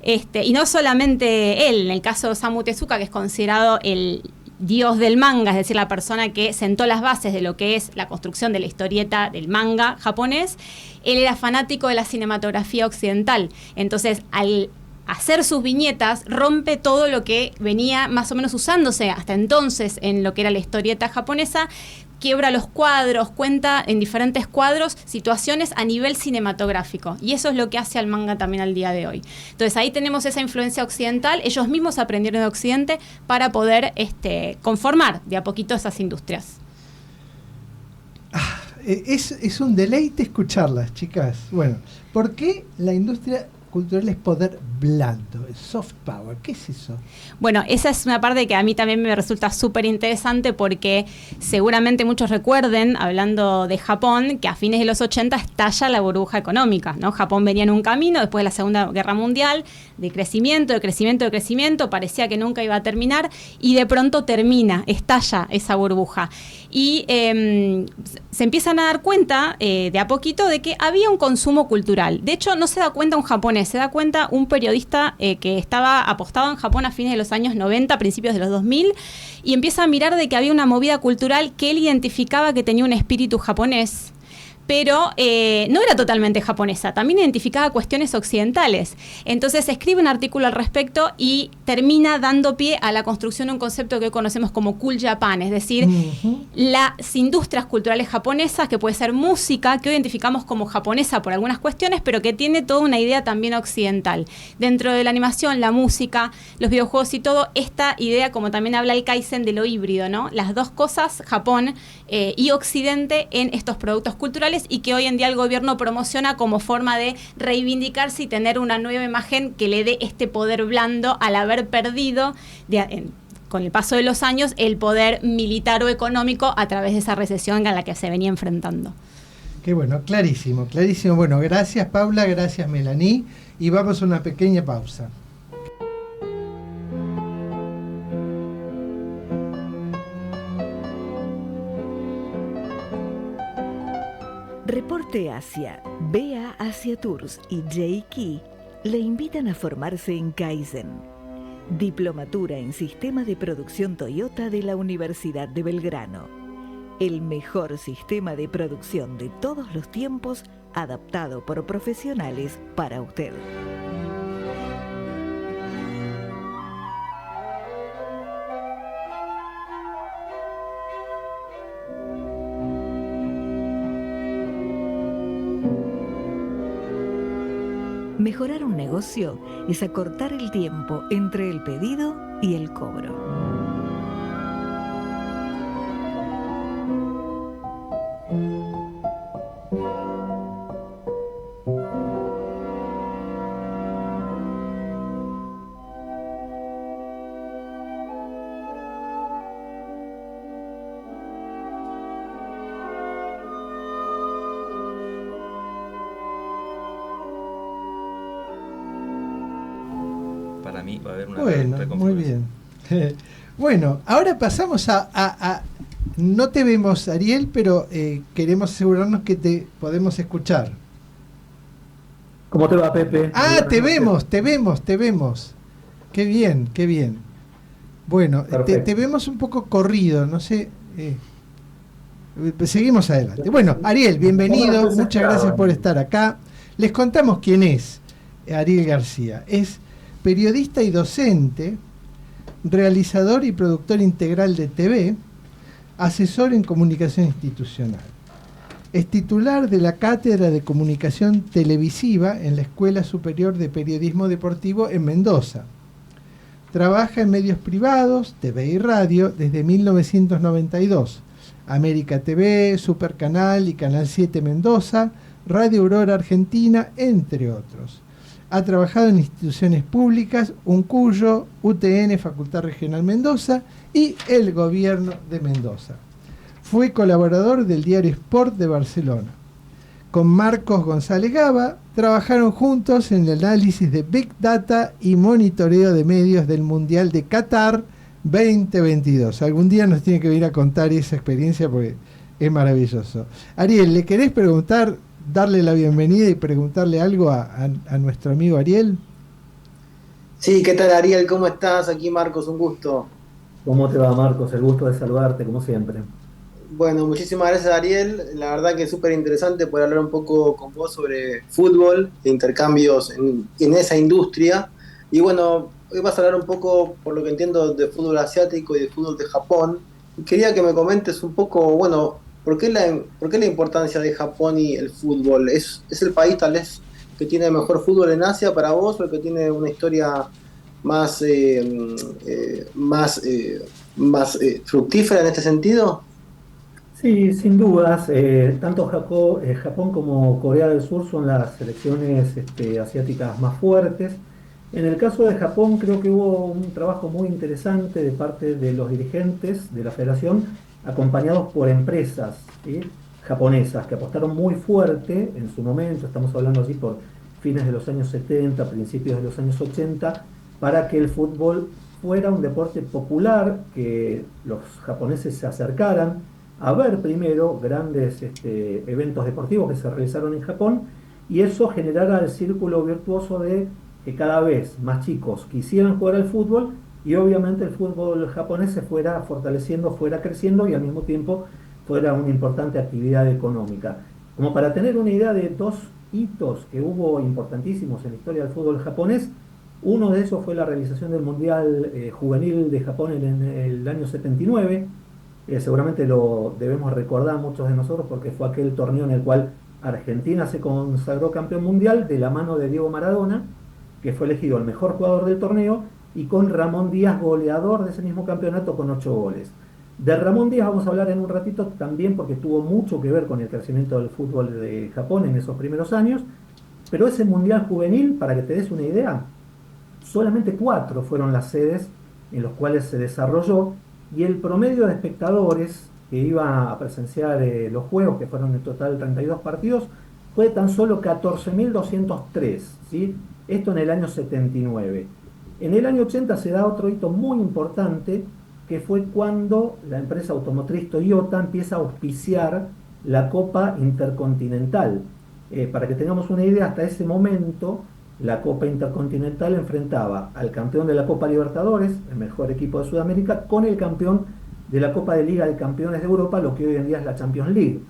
Y no solamente él, en el caso de Osamu Tezuka, que es considerado el dios del manga, es decir, la persona que sentó las bases de lo que es la construcción de la historieta del manga japonés, él era fanático de la cinematografía occidental. Entonces, al hacer sus viñetas, rompe todo lo que venía más o menos usándose hasta entonces en lo que era la historieta japonesa, quiebra los cuadros, cuenta en diferentes cuadros situaciones a nivel cinematográfico. Y eso es lo que hace al manga también al día de hoy. Entonces ahí tenemos esa influencia occidental, ellos mismos aprendieron de Occidente para poder conformar de a poquito esas industrias. Es un deleite escucharlas, chicas. Bueno, ¿por qué la industria cultural es poder blando, soft power? ¿Qué es eso? Bueno, esa es una parte que a mí también me resulta súper interesante porque seguramente muchos recuerden, hablando de Japón, que a fines de los 80 estalla la burbuja económica, ¿no? Japón venía en un camino después de la Segunda Guerra Mundial de crecimiento, parecía que nunca iba a terminar y de pronto estalla esa burbuja. Y se empiezan a dar cuenta de a poquito de que había un consumo cultural. De hecho, no se da cuenta un japonés, se da cuenta un periodista que estaba apostado en Japón a fines de los años 90, principios de los 2000, y empieza a mirar de que había una movida cultural que él identificaba que tenía un espíritu japonés, pero no era totalmente japonesa, también identificaba cuestiones occidentales. Entonces escribe un artículo al respecto y termina dando pie a la construcción de un concepto que hoy conocemos como Cool Japan, es decir, uh-huh, las industrias culturales japonesas, que puede ser música, que hoy identificamos como japonesa por algunas cuestiones, pero que tiene toda una idea también occidental. Dentro de la animación, la música, los videojuegos y todo, esta idea, como también habla el Kaizen, de lo híbrido, ¿no? Las dos cosas, Japón y Occidente, en estos productos culturales, y que hoy en día el gobierno promociona como forma de reivindicarse y tener una nueva imagen que le dé este poder blando al haber perdido con el paso de los años el poder militar o económico a través de esa recesión a la que se venía enfrentando. Qué bueno, clarísimo. Bueno, gracias Paula, gracias Melanie, y vamos a una pequeña pausa. Reporte Asia, BEA Asia Tours y J-Key le invitan a formarse en Kaizen, Diplomatura en Sistema de Producción Toyota de la Universidad de Belgrano. El mejor sistema de producción de todos los tiempos, adaptado por profesionales para usted. Mejorar un negocio es acortar el tiempo entre el pedido y el cobro. Para mí va a haber una Bueno, muy reconfiguración. bien. Bueno, ahora pasamos a no te vemos, Ariel, pero queremos asegurarnos que te podemos escuchar. ¿Cómo te va, Pepe? Ah, te vemos. Qué bien, qué bien. Bueno, te vemos un poco corrido, no sé. Seguimos adelante. Bueno, Ariel, bienvenido, muchas gracias por estar acá. Les contamos quién es Ariel García. Es periodista y docente, realizador y productor integral de TV, asesor en comunicación institucional. Es titular de la Cátedra de Comunicación Televisiva en la Escuela Superior de Periodismo Deportivo en Mendoza. Trabaja en medios privados, TV y radio, desde 1992. América TV, Supercanal y Canal 7 Mendoza, Radio Aurora Argentina, entre otros. Ha trabajado en instituciones públicas, Uncuyo, UTN, Facultad Regional Mendoza y el Gobierno de Mendoza. Fue colaborador del diario Sport de Barcelona. Con Marcos González Gaba, trabajaron juntos en el análisis de Big Data y monitoreo de medios del Mundial de Qatar 2022. Algún día nos tiene que venir a contar esa experiencia porque es maravilloso. Ariel, ¿le querés preguntar, darle la bienvenida y preguntarle algo a nuestro amigo Ariel? Sí, ¿qué tal, Ariel? ¿Cómo estás? Aquí Marcos, un gusto. ¿Cómo te va, Marcos? El gusto de saludarte, como siempre. Bueno, muchísimas gracias, Ariel. La verdad que es súper interesante poder hablar un poco con vos sobre fútbol, de intercambios en esa industria. Y bueno, hoy vas a hablar un poco, por lo que entiendo, de fútbol asiático y de fútbol de Japón. Y quería que me comentes un poco, bueno, ¿por qué la importancia de Japón y el fútbol? ¿Es el país tal vez que tiene mejor fútbol en Asia para vos o el que tiene una historia más fructífera en este sentido? Sí, sin dudas. Tanto Japón como Corea del Sur son las selecciones asiáticas más fuertes. En el caso de Japón creo que hubo un trabajo muy interesante de parte de los dirigentes de la federación, acompañados por empresas, ¿sí?, japonesas que apostaron muy fuerte en su momento, estamos hablando así por fines de los años 70, principios de los años 80, para que el fútbol fuera un deporte popular, que los japoneses se acercaran a ver primero grandes eventos deportivos que se realizaron en Japón, y eso generara el círculo virtuoso de que cada vez más chicos quisieran jugar al fútbol y obviamente el fútbol japonés se fuera fortaleciendo, fuera creciendo y al mismo tiempo fuera una importante actividad económica. Como para tener una idea de dos hitos que hubo importantísimos en la historia del fútbol japonés, uno de esos fue la realización del Mundial Juvenil de Japón en el año 79. Seguramente lo debemos recordar muchos de nosotros porque fue aquel torneo en el cual Argentina se consagró campeón mundial de la mano de Diego Maradona, que fue elegido el mejor jugador del torneo, y con Ramón Díaz, goleador de ese mismo campeonato con 8 goles. De Ramón Díaz vamos a hablar en un ratito también porque tuvo mucho que ver con el crecimiento del fútbol de Japón en esos primeros años, pero ese Mundial Juvenil, para que te des una idea, solamente 4 fueron las sedes en las cuales se desarrolló, y el promedio de espectadores que iba a presenciar los juegos, que fueron en total 32 partidos, fue tan solo 14.203, ¿sí? Esto en el año 79. En el año 80 se da otro hito muy importante, que fue cuando la empresa automotriz Toyota empieza a auspiciar la Copa Intercontinental. Para que tengamos una idea, hasta ese momento la Copa Intercontinental enfrentaba al campeón de la Copa Libertadores, el mejor equipo de Sudamérica, con el campeón de la Copa de Liga de Campeones de Europa, lo que hoy en día es la Champions League.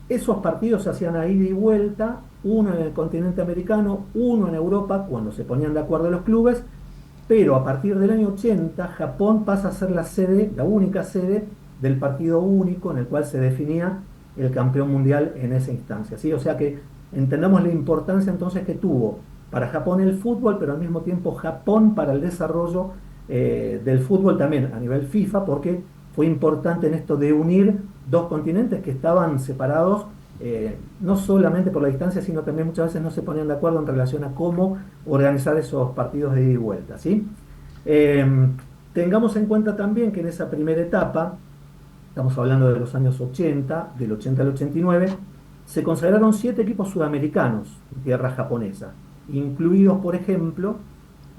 Esos partidos se hacían a ida y vuelta, uno en el continente americano, uno en Europa, cuando se ponían de acuerdo los clubes, pero a partir del año 80 Japón pasa a ser la sede, la única sede del partido único en el cual se definía el campeón mundial en esa instancia, ¿sí? O sea que entendamos la importancia entonces que tuvo para Japón el fútbol, pero al mismo tiempo Japón para el desarrollo del fútbol también a nivel FIFA, porque fue importante en esto de unir dos continentes que estaban separados, no solamente por la distancia, sino también muchas veces no se ponían de acuerdo en relación a cómo organizar esos partidos de ida y vuelta, ¿sí? Tengamos en cuenta también que en esa primera etapa, estamos hablando de los años 80, del 80 al 89, se consagraron 7 equipos sudamericanos en tierra japonesa, incluidos, por ejemplo,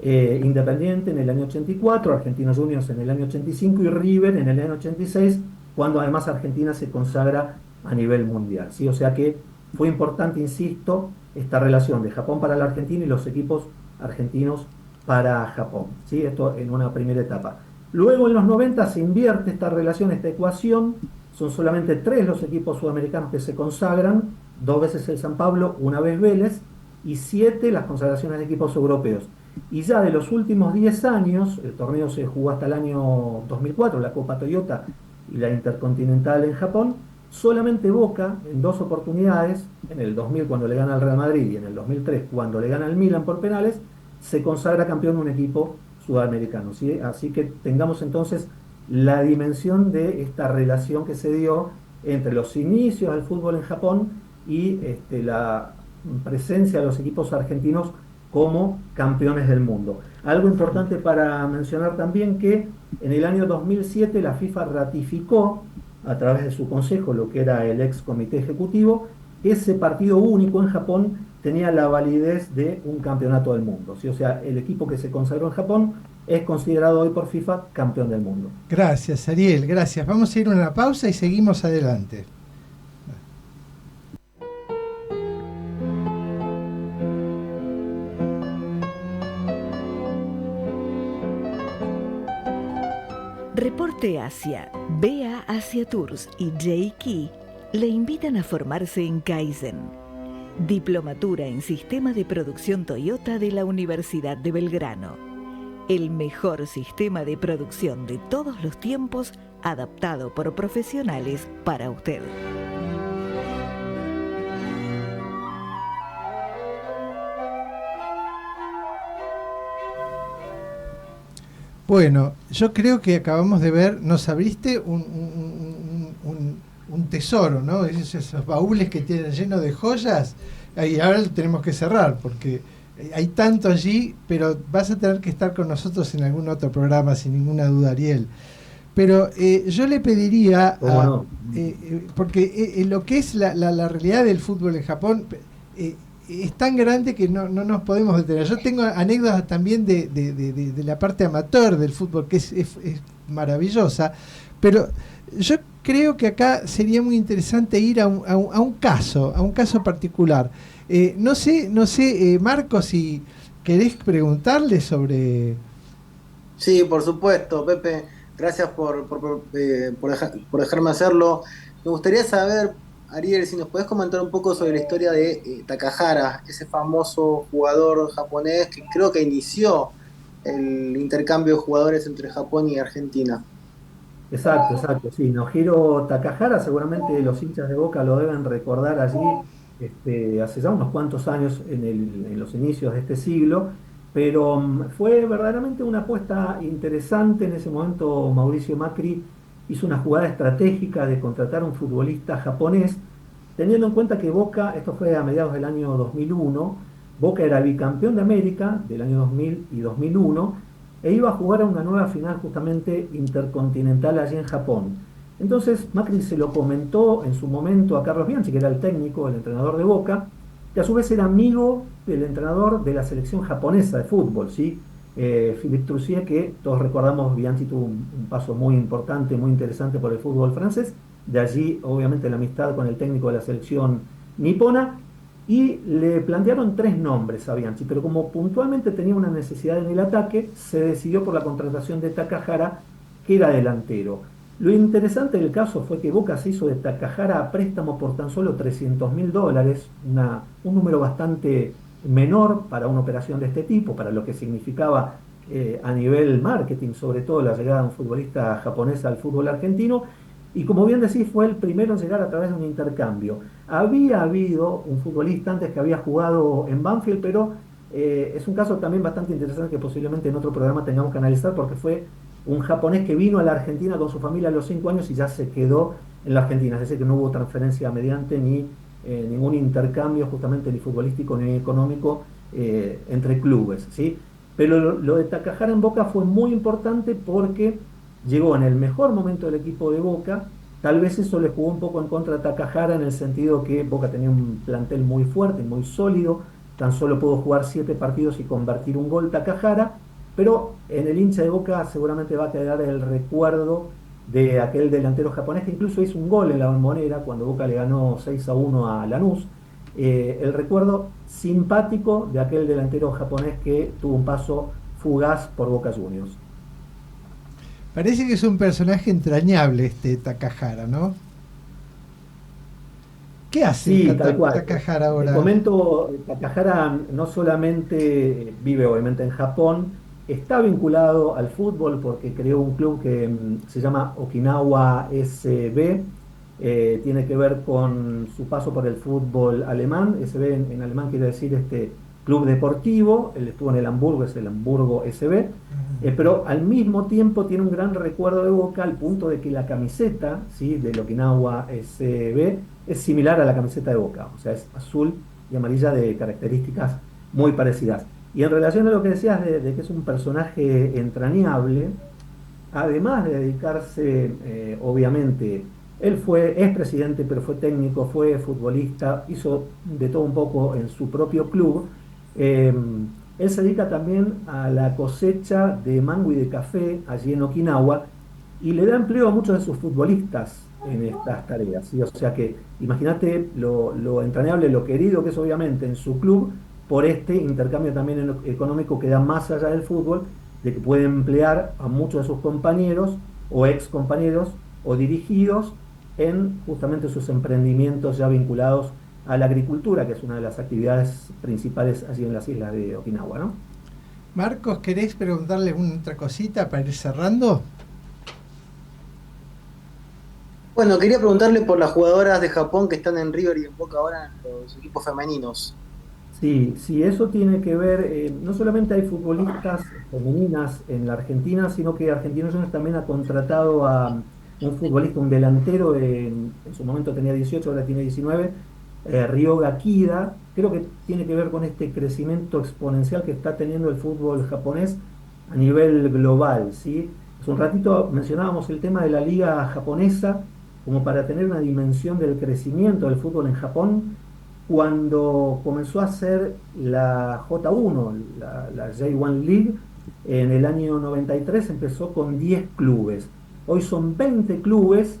Independiente en el año 84, Argentinos Juniors en el año 85 y River en el año 86, cuando además Argentina se consagra a nivel mundial, ¿sí? O sea que fue importante, insisto, esta relación de Japón para la Argentina y los equipos argentinos para Japón, ¿sí? Esto en una primera etapa. Luego en los 90 se invierte esta relación, esta ecuación, son solamente 3 los equipos sudamericanos que se consagran, 2 veces el San Pablo, 1 vez Vélez, y 7 las consagraciones de equipos europeos. Y ya de los últimos 10 años, el torneo se jugó hasta el año 2004, la Copa Toyota y la Intercontinental en Japón, solamente Boca en 2 oportunidades, en el 2000 cuando le gana al Real Madrid y en el 2003 cuando le gana al Milan por penales, se consagra campeón de un equipo sudamericano, ¿sí? Así que tengamos entonces la dimensión de esta relación que se dio entre los inicios del fútbol en Japón y la presencia de los equipos argentinos como campeones del mundo. Algo importante para mencionar también que en el año 2007 la FIFA ratificó a través de su consejo, lo que era el ex comité ejecutivo, ese partido único en Japón tenía la validez de un campeonato del mundo, ¿sí? O sea, el equipo que se consagró en Japón es considerado hoy por FIFA campeón del mundo. Gracias, Ariel, gracias. Vamos a ir a una pausa y seguimos adelante. Reporte Asia, BA Asia Tours y J-Key le invitan a formarse en Kaizen, Diplomatura en Sistema de Producción Toyota de la Universidad de Belgrano. El mejor sistema de producción de todos los tiempos, adaptado por profesionales para usted. Bueno, yo creo que acabamos de ver, nos abriste un tesoro, ¿no? Esos baúles que tienen llenos de joyas, y ahora lo tenemos que cerrar, porque hay tanto allí, pero vas a tener que estar con nosotros en algún otro programa, sin ninguna duda, Ariel. Pero yo le pediría, porque lo que es la realidad del fútbol en Japón es tan grande que no nos podemos detener. Yo tengo anécdotas también de la parte amateur del fútbol, que es maravillosa, pero yo creo que acá sería muy interesante ir a un caso particular. No sé, Marcos, si querés preguntarle sobre... Sí, por supuesto, Pepe, gracias por dejarme hacerlo. Me gustaría saber, Ariel, si nos podés comentar un poco sobre la historia de Takahara, ese famoso jugador japonés que creo que inició el intercambio de jugadores entre Japón y Argentina. Exacto, sí. Nohiro Takahara, seguramente los hinchas de Boca lo deben recordar allí, hace ya unos cuantos años, en los inicios de este siglo, pero fue verdaderamente una apuesta interesante. En ese momento Mauricio Macri hizo una jugada estratégica de contratar a un futbolista japonés, teniendo en cuenta que Boca, esto fue a mediados del año 2001, Boca era bicampeón de América del año 2000 y 2001, e iba a jugar a una nueva final justamente intercontinental allí en Japón. Entonces Macri se lo comentó en su momento a Carlos Bianchi, que era el técnico, el entrenador de Boca, que a su vez era amigo del entrenador de la selección japonesa de fútbol, ¿sí? Philippe Troussier, que todos recordamos, Bianchi tuvo un paso muy importante, muy interesante por el fútbol francés, de allí obviamente la amistad con el técnico de la selección nipona, y le plantearon 3 nombres a Bianchi, pero como puntualmente tenía una necesidad en el ataque, se decidió por la contratación de Takahara, que era delantero. Lo interesante del caso fue que Boca se hizo de Takahara a préstamo por tan solo $300.000, un número bastante menor para una operación de este tipo, para lo que significaba a nivel marketing, sobre todo la llegada de un futbolista japonés al fútbol argentino, y como bien decís, fue el primero en llegar a través de un intercambio. Había habido un futbolista antes que había jugado en Banfield, pero es un caso también bastante interesante que posiblemente en otro programa tengamos que analizar, porque fue un japonés que vino a la Argentina con su familia a los 5 años y ya se quedó en la Argentina, es decir, que no hubo transferencia mediante ni ningún intercambio justamente ni futbolístico ni económico entre clubes, ¿sí? Pero lo de Takahara en Boca fue muy importante porque llegó en el mejor momento del equipo de Boca. Tal vez eso le jugó un poco en contra a Takahara, en el sentido que Boca tenía un plantel muy fuerte, muy sólido, tan solo pudo jugar 7 partidos y convertir un gol Takahara, pero en el hincha de Boca seguramente va a quedar el recuerdo de aquel delantero japonés que incluso hizo un gol en la Bombonera cuando Boca le ganó 6-1 a Lanús. El recuerdo simpático de aquel delantero japonés que tuvo un paso fugaz por Boca Juniors. Parece que es un personaje entrañable este Takahara, ¿no? ¿Qué hace Takahara ahora? Te comento, Takahara no solamente vive obviamente en Japón, está vinculado al fútbol porque creó un club que se llama Okinawa SB, tiene que ver con su paso por el fútbol alemán. SB en alemán quiere decir club deportivo. Él estuvo en el Hamburgo, es el Hamburgo SB, pero al mismo tiempo tiene un gran recuerdo de Boca, al punto de que la camiseta, ¿sí?, del Okinawa SB es similar a la camiseta de Boca, o sea, es azul y amarilla, de características muy parecidas. Y en relación a lo que decías de que es un personaje entrañable, además de dedicarse, obviamente, él es presidente, pero fue técnico, fue futbolista, hizo de todo un poco en su propio club. Él se dedica también a la cosecha de mango y de café allí en Okinawa, y le da empleo a muchos de sus futbolistas en estas tareas, ¿sí? O sea que imagínate lo entrañable, lo querido que es obviamente en su club, por este intercambio también económico que da más allá del fútbol, de que puede emplear a muchos de sus compañeros o ex compañeros o dirigidos en justamente sus emprendimientos ya vinculados a la agricultura, que es una de las actividades principales allí en las islas de Okinawa, ¿no? Marcos, ¿querés preguntarle otra cosita para ir cerrando? Bueno, quería preguntarle por las jugadoras de Japón que están en River y en Boca ahora en los equipos femeninos. Sí, eso tiene que ver, no solamente hay futbolistas femeninas en la Argentina, sino que Argentinos Juniors también ha contratado a un futbolista, un delantero, en su momento tenía 18, ahora tiene 19, Ryoga Kida. Creo que tiene que ver con este crecimiento exponencial que está teniendo el fútbol japonés a nivel global, ¿sí? Hace un ratito mencionábamos el tema de la liga japonesa, como para tener una dimensión del crecimiento del fútbol en Japón. Cuando comenzó a ser la J1, la J1 League, en el año 93 empezó con 10 clubes. Hoy son 20 clubes.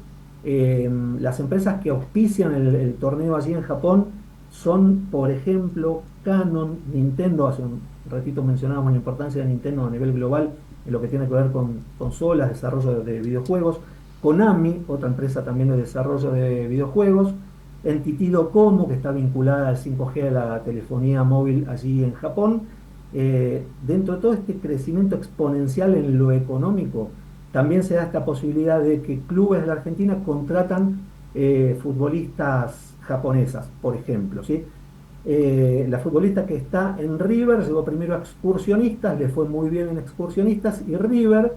Las empresas que auspician el torneo allí en Japón son, por ejemplo, Canon, Nintendo. Hace un ratito mencionábamos la importancia de Nintendo a nivel global en lo que tiene que ver con consolas, desarrollo de videojuegos. Konami, otra empresa también de desarrollo de videojuegos. NTT Docomo, que está vinculada al 5G, de la telefonía móvil allí en Japón. Dentro de todo este crecimiento exponencial en lo económico, también se da esta posibilidad de que clubes de la Argentina contratan futbolistas japonesas, por ejemplo, ¿sí? La futbolista que está en River llegó primero a Excursionistas, le fue muy bien en Excursionistas, y River,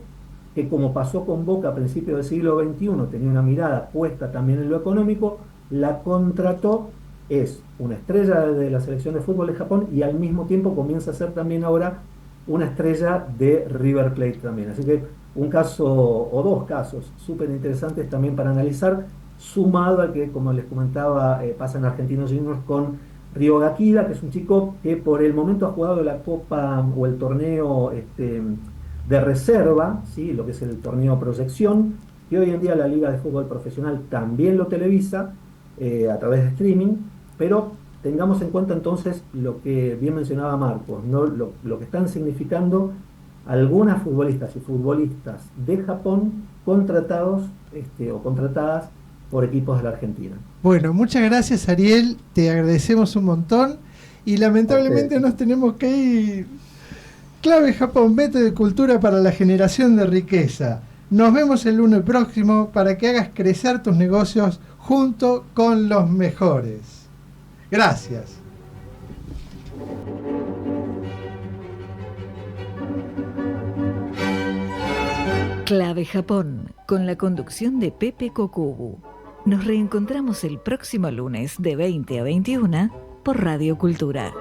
que como pasó con Boca a principios del siglo XXI, tenía una mirada puesta también en lo económico, la contrató, es una estrella de la selección de fútbol de Japón y al mismo tiempo comienza a ser también ahora una estrella de River Plate también. Así que un caso o dos casos súper interesantes también para analizar, sumado al que, como les comentaba, pasa en Argentinos Juniors con Ryoga Kida, que es un chico que por el momento ha jugado la Copa o el torneo de reserva, ¿sí?, lo que es el torneo proyección, que hoy en día la Liga de Fútbol Profesional también lo televisa a través de streaming, pero tengamos en cuenta entonces lo que bien mencionaba Marcos, ¿no? Lo que están significando algunas futbolistas y futbolistas de Japón contratados o contratadas por equipos de la Argentina. Bueno, muchas gracias, Ariel, te agradecemos un montón y lamentablemente nos tenemos que ir. Clave Japón, método de cultura para la generación de riqueza. Nos vemos el lunes próximo para que hagas crecer tus negocios junto con los mejores. Gracias. Clave Japón, con la conducción de Pepe Kokubu. Nos reencontramos el próximo lunes de 20 a 21 por Radio Cultura.